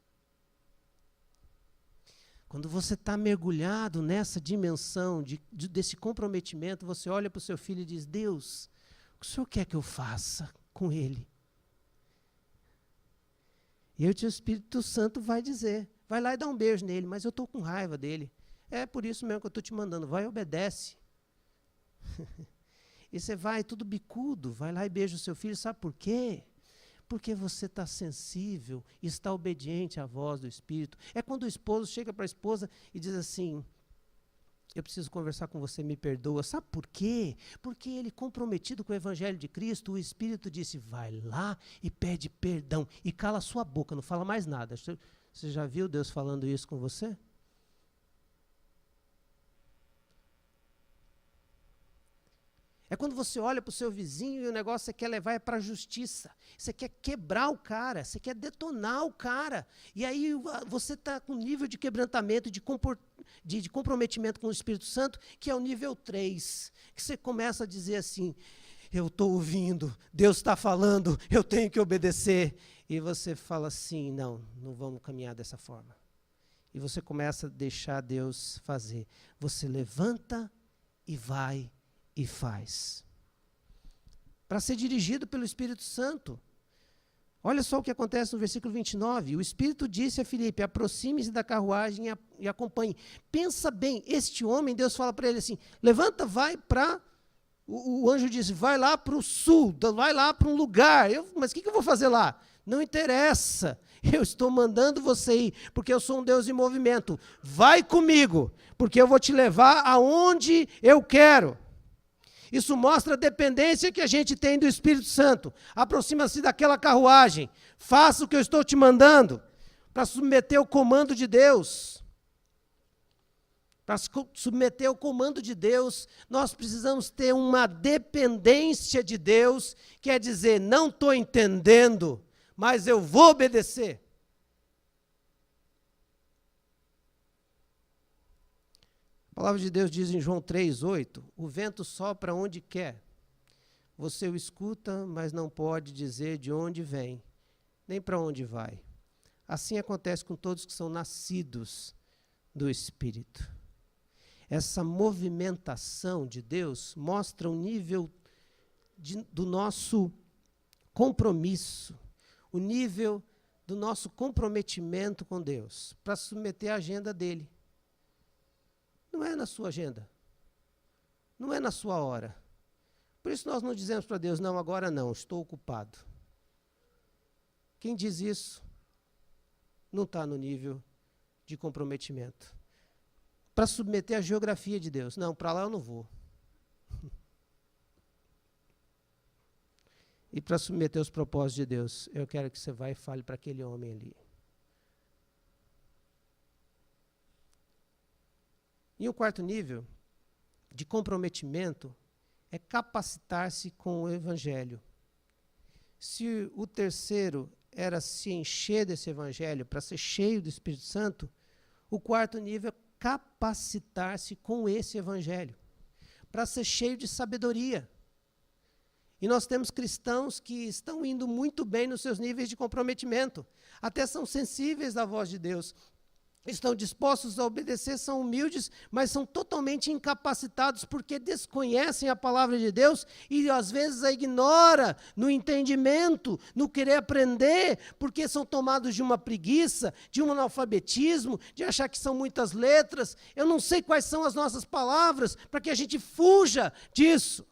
Quando você está mergulhado nessa dimensão desse comprometimento, você olha para o seu filho e diz, Deus, o que o Senhor quer que eu faça com ele? E aí o Espírito Santo vai dizer, vai lá e dá um beijo nele, mas eu estou com raiva dele. É por isso mesmo que eu estou te mandando, vai e obedece. E você vai tudo bicudo, vai lá e beija o seu filho, sabe por quê? Porque você está sensível e está obediente à voz do Espírito. É quando o esposo chega para a esposa e diz assim, eu preciso conversar com você, me perdoa. Sabe por quê? Porque ele, comprometido com o Evangelho de Cristo, o Espírito disse, vai lá e pede perdão. E cala a sua boca, não fala mais nada. Você já viu Deus falando isso com você? É quando você olha para o seu vizinho e o negócio você quer levar para a justiça. Você quer quebrar o cara, você quer detonar o cara. E aí você está com nível de quebrantamento, de de comprometimento com o Espírito Santo, que é o nível 3, que você começa a dizer assim, eu estou ouvindo, Deus está falando, eu tenho que obedecer. E você fala assim, não vamos caminhar dessa forma. E você começa a deixar Deus fazer. Você levanta e vai e faz. Para ser dirigido pelo Espírito Santo. Olha só o que acontece no versículo 29. O Espírito disse a Filipe, aproxime-se da carruagem e acompanhe. Pensa bem, este homem, Deus fala para ele assim, levanta, vai para... O anjo disse, vai lá para o sul, vai lá para um lugar. Mas o que eu vou fazer lá? Não interessa, eu estou mandando você ir, porque eu sou um Deus em movimento. Vai comigo, porque eu vou te levar aonde eu quero. Isso mostra a dependência que a gente tem do Espírito Santo. Aproxima-se daquela carruagem, faça o que eu estou te mandando, para submeter ao comando de Deus. Para submeter ao comando de Deus, nós precisamos ter uma dependência de Deus, quer dizer, não estou entendendo, mas eu vou obedecer. A palavra de Deus diz em João 3:8, o vento sopra onde quer. Você o escuta, mas não pode dizer de onde vem, nem para onde vai. Assim acontece com todos que são nascidos do Espírito. Essa movimentação de Deus mostra o nível do nosso compromisso, o nível do nosso comprometimento com Deus, para submeter a agenda dele. Não é na sua agenda, não é na sua hora. Por isso nós não dizemos para Deus, não, agora não, estou ocupado. Quem diz isso não está no nível de comprometimento. Para submeter a geografia de Deus. Não, para lá eu não vou. E para submeter os propósitos de Deus, eu quero que você vá e fale para aquele homem ali. E o quarto nível de comprometimento é capacitar-se com o Evangelho. Se o terceiro era se encher desse Evangelho, para ser cheio do Espírito Santo, o quarto nível é capacitar-se com esse Evangelho, para ser cheio de sabedoria. E nós temos cristãos que estão indo muito bem nos seus níveis de comprometimento, até são sensíveis à voz de Deus, estão dispostos a obedecer, são humildes, mas são totalmente incapacitados porque desconhecem a palavra de Deus e às vezes a ignora no entendimento, no querer aprender, porque são tomados de uma preguiça, de um analfabetismo, de achar que são muitas letras. Eu não sei quais são as nossas palavras para que a gente fuja disso.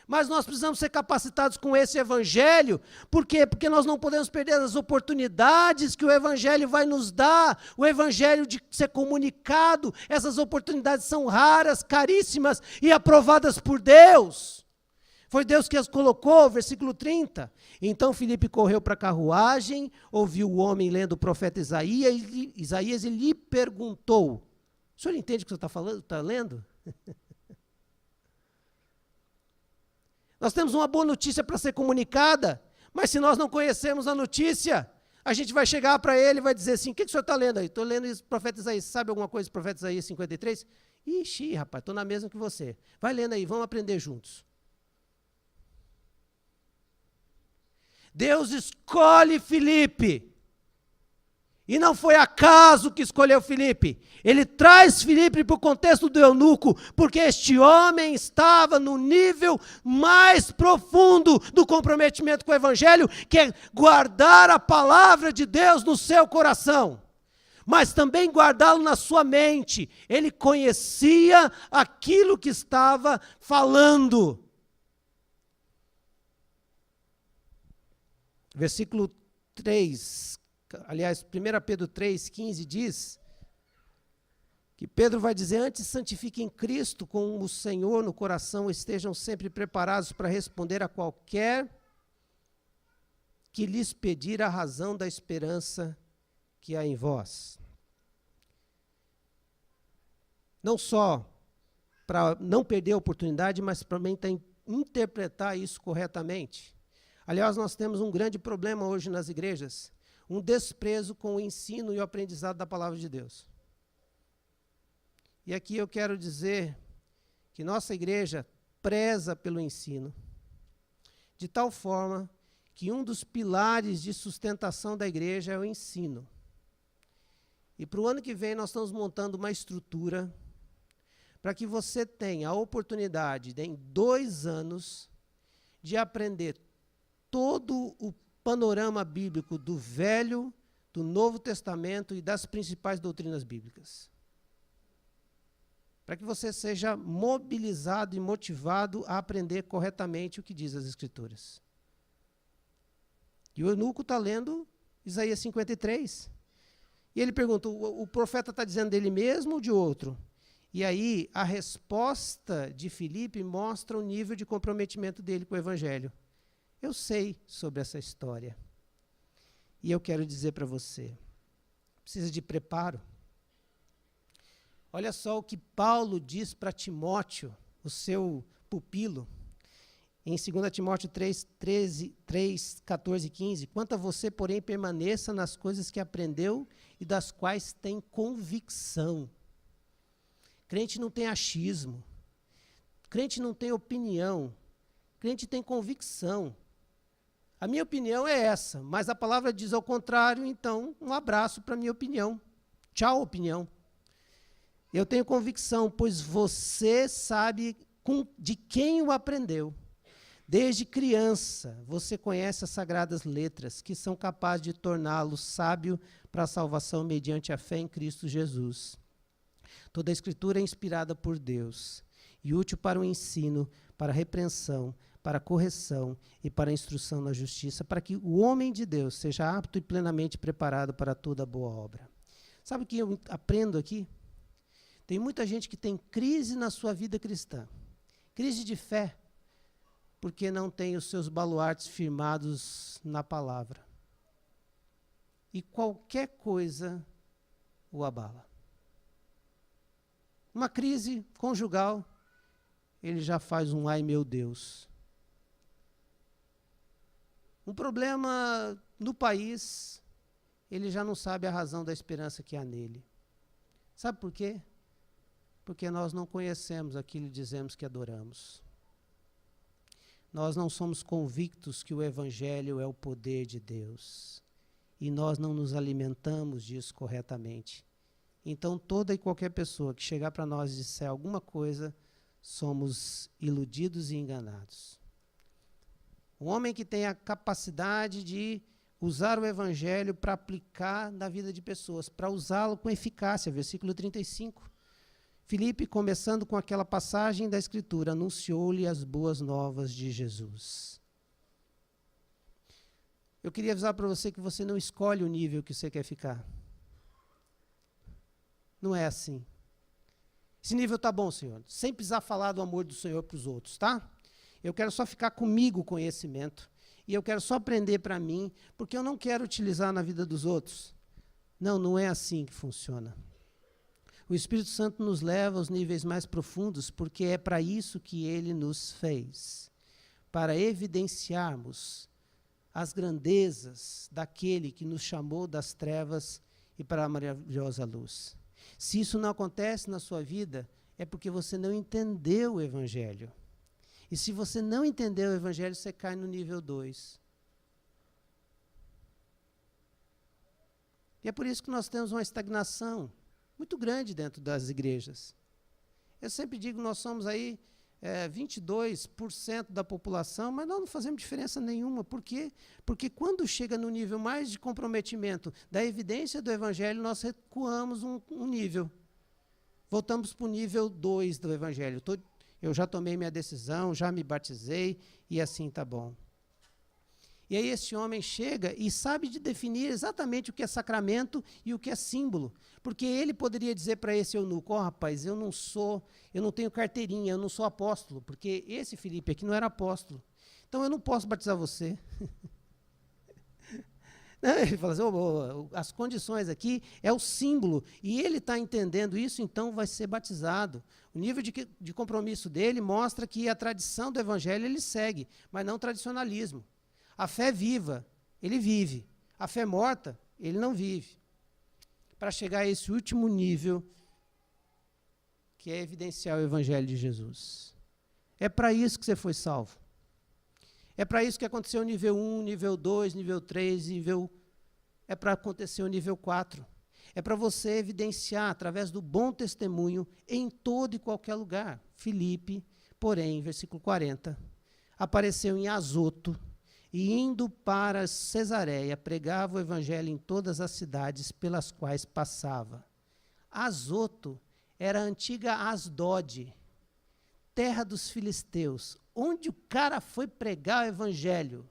Mas nós precisamos ser capacitados com esse Evangelho. Por quê? Porque nós não podemos perder as oportunidades que o Evangelho vai nos dar. O Evangelho de ser comunicado. Essas oportunidades são raras, caríssimas e aprovadas por Deus. Foi Deus que as colocou, versículo 30. Então Filipe correu para a carruagem, ouviu o homem lendo o profeta Isaías e lhe perguntou. O senhor entende o que você está lendo? Nós temos uma boa notícia para ser comunicada, mas se nós não conhecemos a notícia, a gente vai chegar para ele e vai dizer assim, o que o senhor está lendo aí? Estou lendo o profeta Isaías, sabe alguma coisa do profeta Isaías 53? Ixi, rapaz, estou na mesma que você. Vai lendo aí, vamos aprender juntos. Deus escolhe Filipe. E não foi acaso que escolheu Filipe. Ele traz Filipe para o contexto do eunuco, porque este homem estava no nível mais profundo do comprometimento com o Evangelho, que é guardar a palavra de Deus no seu coração, mas também guardá-lo na sua mente. Ele conhecia aquilo que estava falando. Versículo 3. Aliás, 1 Pedro 3,15 diz que Pedro vai dizer, antes santifiquem Cristo com o Senhor no coração, estejam sempre preparados para responder a qualquer que lhes pedir a razão da esperança que há em vós. Não só para não perder a oportunidade, mas também para interpretar isso corretamente. Aliás, nós temos um grande problema hoje nas igrejas, um desprezo com o ensino e o aprendizado da palavra de Deus. E aqui eu quero dizer que nossa igreja preza pelo ensino, de tal forma que um dos pilares de sustentação da igreja é o ensino. E para o ano que vem nós estamos montando uma estrutura para que você tenha a oportunidade, em 2 anos, de aprender todo o panorama bíblico do Velho, do Novo Testamento e das principais doutrinas bíblicas. Para que você seja mobilizado e motivado a aprender corretamente o que diz as Escrituras. E o eunuco está lendo Isaías 53. E ele pergunta, o profeta está dizendo dele mesmo ou de outro? E aí, a resposta de Filipe mostra o nível de comprometimento dele com o Evangelho. Eu sei sobre essa história. E eu quero dizer para você, precisa de preparo. Olha só o que Paulo diz para Timóteo, o seu pupilo, em 2 Timóteo 3, 14 e 15. Quanto a você, porém, permaneça nas coisas que aprendeu e das quais tem convicção. Crente não tem achismo. Crente não tem opinião. Crente tem convicção. A minha opinião é essa, mas a palavra diz ao contrário, então um abraço para a minha opinião. Tchau, opinião. Eu tenho convicção, pois você sabe de quem o aprendeu. Desde criança, você conhece as sagradas letras, que são capazes de torná-lo sábio para a salvação mediante a fé em Cristo Jesus. Toda a Escritura é inspirada por Deus e útil para o ensino, para a repreensão, para a correção e para a instrução na justiça, para que o homem de Deus seja apto e plenamente preparado para toda boa obra. Sabe o que eu aprendo aqui? Tem muita gente que tem crise na sua vida cristã, crise de fé, porque não tem os seus baluartes firmados na palavra. E qualquer coisa o abala. Uma crise conjugal, ele já faz um ai meu Deus. Um problema no país, ele já não sabe a razão da esperança que há nele. Sabe por quê? Porque nós não conhecemos aquilo que dizemos que adoramos. Nós não somos convictos que o Evangelho é o poder de Deus. E nós não nos alimentamos disso corretamente. Então, toda e qualquer pessoa que chegar para nós e disser alguma coisa, somos iludidos e enganados. Um homem que tem a capacidade de usar o Evangelho para aplicar na vida de pessoas, para usá-lo com eficácia, versículo 35. Filipe, começando com aquela passagem da Escritura, anunciou-lhe as boas novas de Jesus. Eu queria avisar para você que você não escolhe o nível que você quer ficar. Não é assim. Esse nível está bom, Senhor, sem precisar falar do amor do Senhor para os outros, tá? Eu quero só ficar comigo o conhecimento, e eu quero só aprender para mim, porque eu não quero utilizar na vida dos outros. Não, não é assim que funciona. O Espírito Santo nos leva aos níveis mais profundos, porque é para isso que Ele nos fez, para evidenciarmos as grandezas daquele que nos chamou das trevas e para a maravilhosa luz. Se isso não acontece na sua vida, é porque você não entendeu o Evangelho. E se você não entendeu o Evangelho, você cai no nível 2. E é por isso que nós temos uma estagnação muito grande dentro das igrejas. Eu sempre digo, nós somos aí 22% da população, mas nós não fazemos diferença nenhuma. Por quê? Porque quando chega no nível mais de comprometimento da evidência do Evangelho, nós recuamos um nível. Voltamos para o nível 2 do Evangelho. Eu já tomei minha decisão, já me batizei, e assim está bom. E aí esse homem chega e sabe de definir exatamente o que é sacramento e o que é símbolo. Porque ele poderia dizer para esse eunuco, rapaz, eu não tenho carteirinha, eu não sou apóstolo, porque esse Filipe aqui não era apóstolo. Então eu não posso batizar você. Ele fala assim, as condições aqui é o símbolo, e ele está entendendo isso, então vai ser batizado. O nível de compromisso dele mostra que a tradição do Evangelho ele segue, mas não o tradicionalismo. A fé viva, ele vive. A fé morta, ele não vive. Para chegar a esse último nível, que é evidenciar o evangelho de Jesus. É para isso que você foi salvo. É para isso que aconteceu o nível 1, nível 2, nível 3, é para acontecer o nível 4. É para você evidenciar, através do bom testemunho, em todo e qualquer lugar. Filipe, porém, versículo 40, apareceu em Azoto, e indo para Cesareia, pregava o evangelho em todas as cidades pelas quais passava. Azoto era a antiga Asdod, terra dos filisteus, onde o cara foi pregar o evangelho.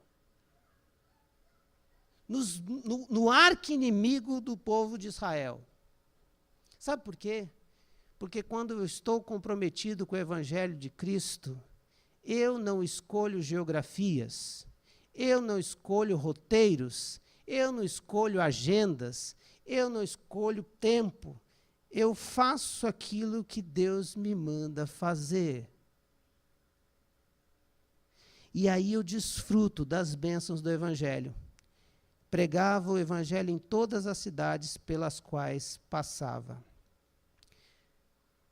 No arqui-inimigo do povo de Israel. Sabe por quê? Porque quando eu estou comprometido com o evangelho de Cristo, eu não escolho geografias, eu não escolho roteiros, eu não escolho agendas, eu não escolho tempo. Eu faço aquilo que Deus me manda fazer. E aí eu desfruto das bênçãos do evangelho. Pregava o evangelho em todas as cidades pelas quais passava.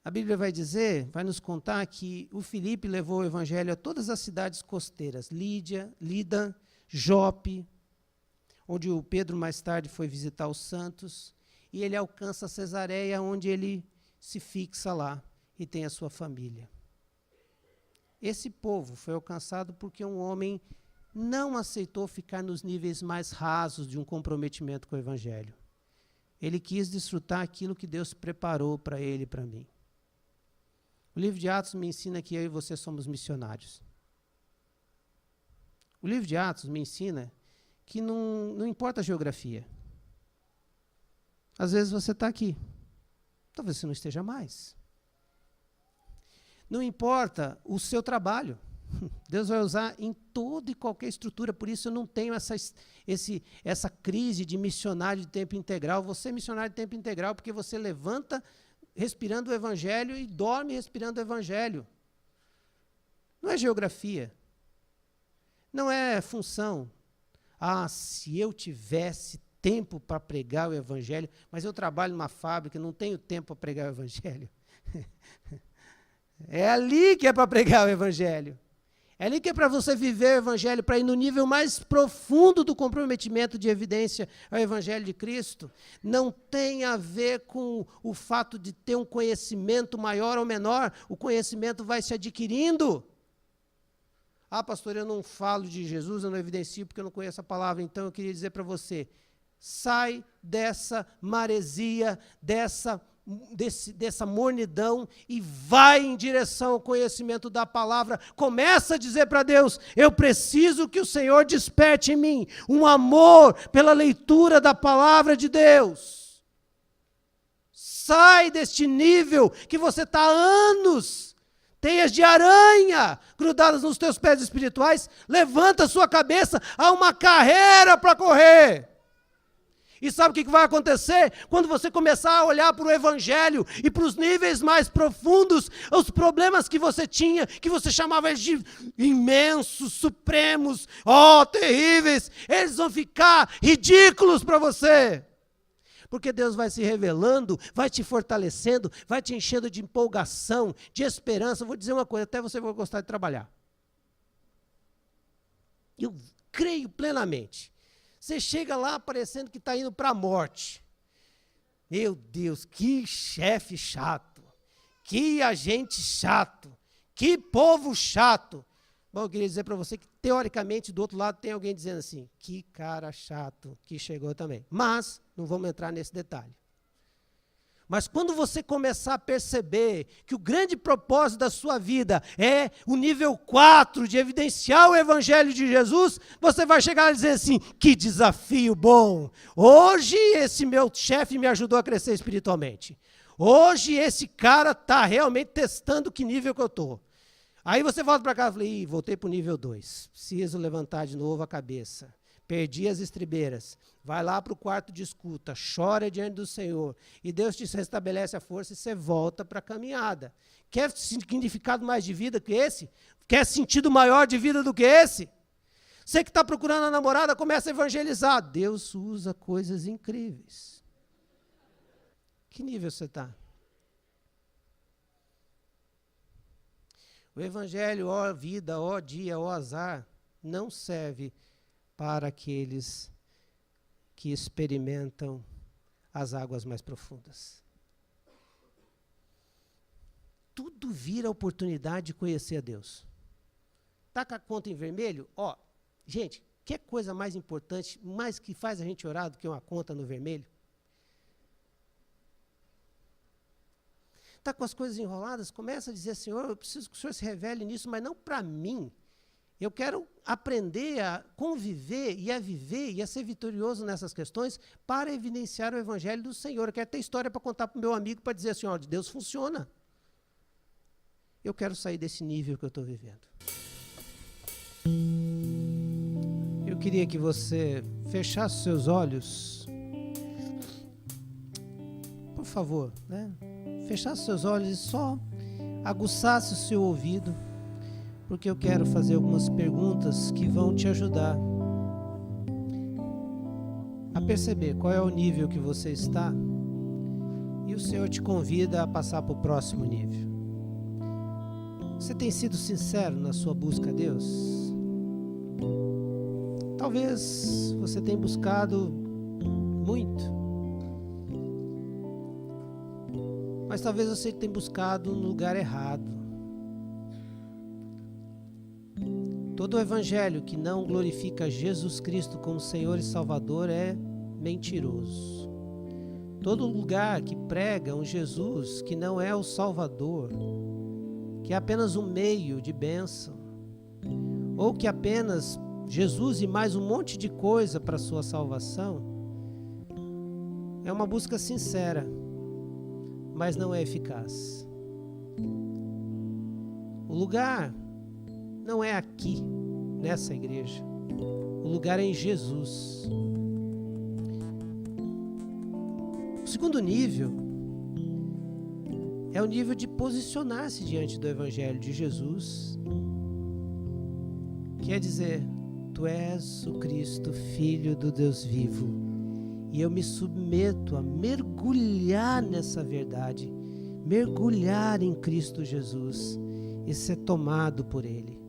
A Bíblia vai dizer, vai nos contar que o Filipe levou o evangelho a todas as cidades costeiras, Lida, Jope, onde o Pedro mais tarde foi visitar os santos, e ele alcança Cesareia, onde ele se fixa lá e tem a sua família. Esse povo foi alcançado porque um homem não aceitou ficar nos níveis mais rasos de um comprometimento com o evangelho. Ele quis desfrutar aquilo que Deus preparou para ele e para mim. O livro de Atos me ensina que eu e você somos missionários. O livro de Atos me ensina que não importa a geografia. Às vezes você está aqui, talvez você não esteja mais. Não importa o seu trabalho. Deus vai usar em toda e qualquer estrutura, por isso eu não tenho essa crise de missionário de tempo integral. Você é missionário de tempo integral porque você levanta respirando o evangelho e dorme respirando o evangelho. Não é geografia. Não é função. Ah, se eu tivesse tempo para pregar o evangelho, mas eu trabalho numa fábrica, não tenho tempo para pregar o evangelho. É ali que é para pregar o evangelho. É ali que é para você viver o evangelho, para ir no nível mais profundo do comprometimento de evidência ao evangelho de Cristo. Não tem a ver com o fato de ter um conhecimento maior ou menor, o conhecimento vai se adquirindo. Ah, pastor, eu não falo de Jesus, eu não evidencio porque eu não conheço a palavra, então eu queria dizer para você, sai dessa maresia, dessa mornidão e vai em direção ao conhecimento da palavra. Começa a dizer para Deus, eu preciso que o Senhor desperte em mim um amor pela leitura da palavra de Deus. Sai deste nível que você está há anos, teias de aranha grudadas nos teus pés espirituais, levanta a sua cabeça, há uma carreira para correr. E sabe o que vai acontecer? Quando você começar a olhar para o evangelho e para os níveis mais profundos, os problemas que você tinha, que você chamava de imensos, supremos, terríveis, eles vão ficar ridículos para você. Porque Deus vai se revelando, vai te fortalecendo, vai te enchendo de empolgação, de esperança. Eu vou dizer uma coisa, até você vai gostar de trabalhar. Eu creio plenamente. Você chega lá parecendo que está indo para a morte. Meu Deus, que chefe chato, que agente chato, que povo chato. Bom, eu queria dizer para você que, teoricamente, do outro lado tem alguém dizendo assim, que cara chato que chegou também. Mas, não vamos entrar nesse detalhe. Mas quando você começar a perceber que o grande propósito da sua vida é o nível 4 de evidenciar o evangelho de Jesus, você vai chegar e dizer assim, que desafio bom. Hoje esse meu chefe me ajudou a crescer espiritualmente. Hoje esse cara está realmente testando que nível que eu estou. Aí você volta para casa e fala, voltei para o nível 2. Preciso levantar de novo a cabeça. Perdi as estribeiras. Vai lá para o quarto de escuta, chora diante do Senhor, e Deus te restabelece a força e você volta para a caminhada. Quer significado mais de vida que esse? Quer sentido maior de vida do que esse? Você que está procurando a namorada, começa a evangelizar. Deus usa coisas incríveis. Que nível você está? O evangelho, ó vida, ó dia, ó azar, não serve para aqueles que experimentam as águas mais profundas. Tudo vira oportunidade de conhecer a Deus. Tá com a conta em vermelho? Ó, gente, que coisa mais importante, mais que faz a gente orar do que uma conta no vermelho? Está com as coisas enroladas? Começa a dizer, Senhor, eu preciso que o Senhor se revele nisso, mas não para mim. Eu quero aprender a conviver e a viver e a ser vitorioso nessas questões para evidenciar o Evangelho do Senhor. Eu quero ter história para contar para o meu amigo, para dizer assim, ó, Deus funciona. Eu quero sair desse nível que eu estou vivendo. Eu queria que você fechasse seus olhos. Por favor, né? Fechasse seus olhos e só aguçasse o seu ouvido, porque eu quero fazer algumas perguntas que vão te ajudar a perceber qual é o nível que você está e o Senhor te convida a passar para o próximo nível. Você tem sido sincero na sua busca a Deus? Talvez você tenha buscado muito, mas talvez você tenha buscado no lugar errado. Todo o evangelho que não glorifica Jesus Cristo como Senhor e Salvador é mentiroso. Todo lugar que prega um Jesus que não é o Salvador, que é apenas um meio de bênção, ou que apenas Jesus e mais um monte de coisa para a sua salvação, é uma busca sincera, mas não é eficaz. O lugar não é aqui, nessa igreja. O lugar é em Jesus. O segundo nível é o nível de posicionar-se diante do Evangelho de Jesus. Quer dizer, Tu és o Cristo, Filho do Deus vivo. E eu me submeto a mergulhar nessa verdade, mergulhar em Cristo Jesus e ser tomado por Ele.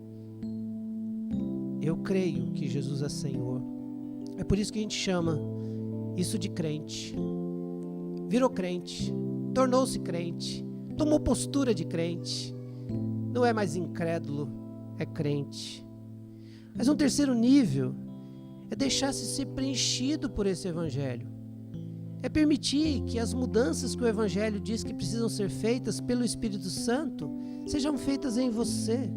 Eu creio que Jesus é Senhor. É por isso que a gente chama isso de crente. Virou crente, tornou-se crente, tomou postura de crente. Não é mais incrédulo, é crente. Mas um terceiro nível é deixar-se ser preenchido por esse Evangelho. É permitir que as mudanças que o Evangelho diz que precisam ser feitas pelo Espírito Santo sejam feitas em você.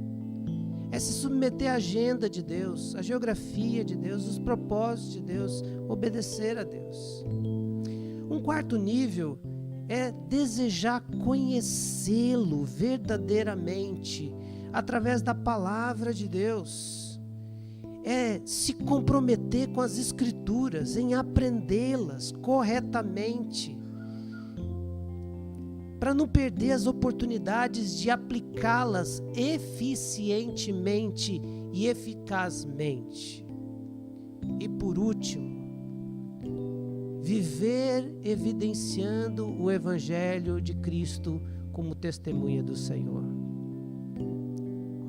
É se submeter à agenda de Deus, à geografia de Deus, os propósitos de Deus, obedecer a Deus. Um quarto nível é desejar conhecê-lo verdadeiramente através da palavra de Deus. É se comprometer com as Escrituras, em aprendê-las corretamente, para não perder as oportunidades de aplicá-las eficientemente e eficazmente. E por último, viver evidenciando o Evangelho de Cristo como testemunha do Senhor.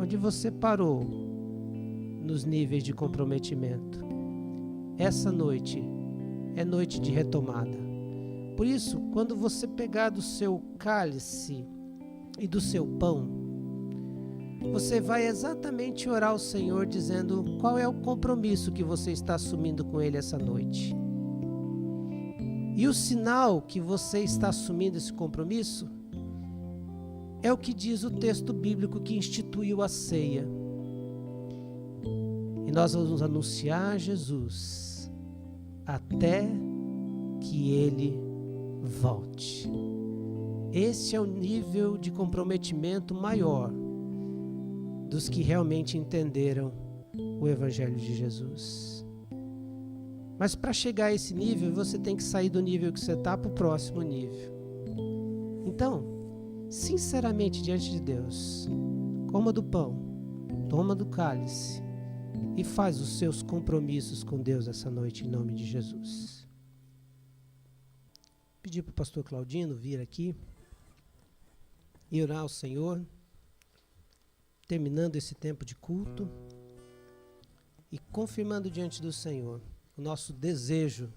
Onde você parou nos níveis de comprometimento? Essa noite é noite de retomada. Por isso, quando você pegar do seu cálice e do seu pão, você vai exatamente orar ao Senhor dizendo qual é o compromisso que você está assumindo com Ele essa noite. E o sinal que você está assumindo esse compromisso é o que diz o texto bíblico que instituiu a ceia. E nós vamos anunciar Jesus até que Ele volte. Esse é o nível de comprometimento maior dos que realmente entenderam o Evangelho de Jesus. Mas para chegar a esse nível, você tem que sair do nível que você está para o próximo nível. Então, sinceramente diante de Deus, coma do pão, toma do cálice, e faz os seus compromissos com Deus essa noite, em nome de Jesus. Pedir para o pastor Claudino vir aqui e orar ao Senhor. terminando esse tempo de culto e confirmando diante do Senhor o nosso desejo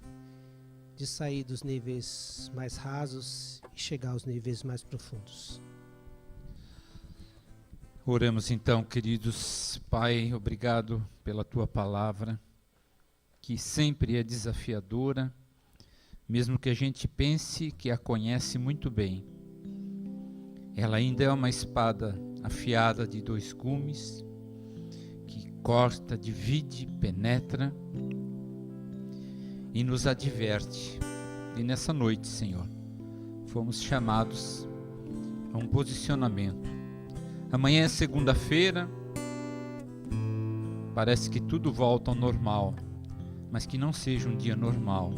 de sair dos níveis mais rasos e chegar aos níveis mais profundos. Oramos então, queridos. Pai, obrigado pela tua palavra, que sempre é desafiadora, mesmo que a gente pense que a conhece muito bem. Ela ainda é uma espada afiada de 2 gumes, que corta, divide, penetra e nos adverte. E nessa noite, Senhor, fomos chamados a um posicionamento. Amanhã é segunda-feira, parece que tudo volta ao normal, mas que não seja um dia normal,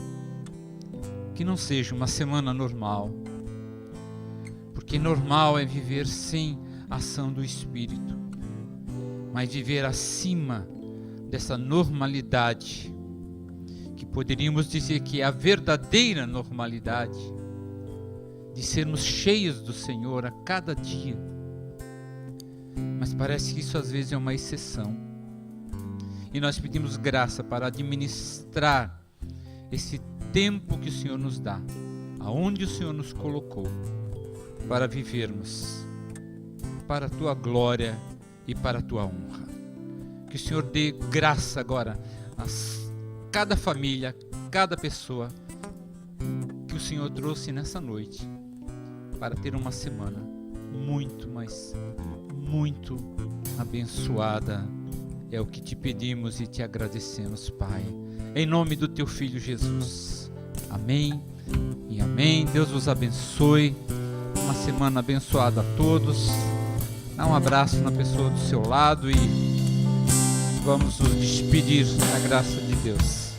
que não seja uma semana normal, porque normal é viver sem a ação do Espírito, mas viver acima dessa normalidade, que poderíamos dizer que é a verdadeira normalidade, de sermos cheios do Senhor a cada dia. Mas parece que isso às vezes é uma exceção. E nós pedimos graça para administrar esse tempo que o Senhor nos dá, aonde o Senhor nos colocou, para vivermos para a Tua glória e para a Tua honra. Que o Senhor dê graça agora a cada família, cada pessoa que o Senhor trouxe nessa noite, para ter uma semana muito, mas muito abençoada. É o que te pedimos e te agradecemos, Pai, em nome do teu Filho Jesus. Amém e amém. Deus vos abençoe. Uma semana abençoada a todos. Dá um abraço na pessoa do seu lado e vamos nos despedir na graça de Deus.